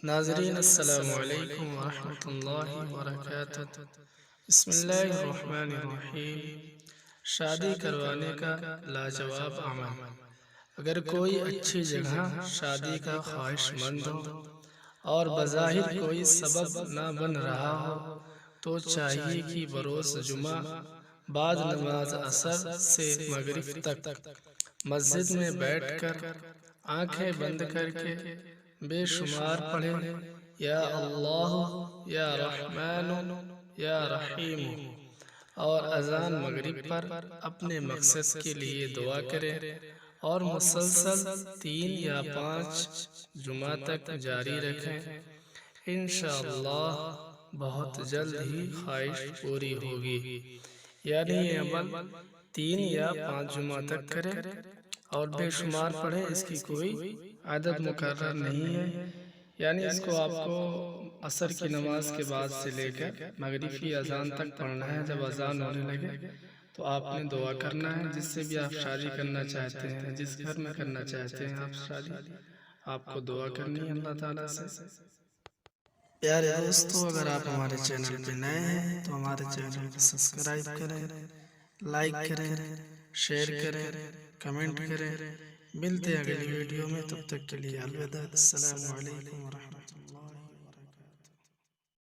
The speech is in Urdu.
ناظرین السلام علیکم ورحمۃ اللہ وبرکاتہ۔ بسم اللہ الرحمن الرحیم۔ شادی کروانے کا لاجواب عمل۔ اگر کوئی اچھی جگہ شادی کا خواہش مند ہو اور بظاہر کوئی سبب نہ بن رہا ہو تو چاہیے کہ بروز جمعہ بعد نماز عصر سے مغرب تک مسجد میں بیٹھ کر آنکھیں بند کر کے بے شمار پڑھے، یا اللہ یا رحمان یا رحیم، اور اذان مغرب پر اپنے مقصد کے لیے دعا کرے اور مسلسل 3 یا 5 جمعہ تک جاری رکھیں۔ انشاءاللہ بہت جلد ہی خواہش پوری ہوگی۔ یعنی یہ عمل 3 یا 5 جمعہ تک کرے اور بے شمار پڑھے، اس کی کوئی عدد مقرر نہیں ہے۔ یعنی اس کو آپ کو عصر کی نماز کے بعد سے لے کر مغرب کی اذان تک پڑھنا ہے۔ جب اذان ہونے لگے تو آپ نے دعا کرنا ہے، جس سے بھی آپ شادی کرنا چاہتے ہیں، جس گھر میں کرنا چاہتے ہیں آپ شادی، آپ کو دعا کرنی ہے اللہ تعالیٰ سے۔ پیارے دوستو، اگر آپ ہمارے چینل پہ نئے ہیں تو ہمارے چینل کو سبسکرائب کریں، لائک کریں، شیئر کریں، کمنٹ کریں۔ ملتے ہیں اگلی ویڈیو میں، تب تک کے لیے الوداع۔ السلام علیکم ورحمۃ اللہ۔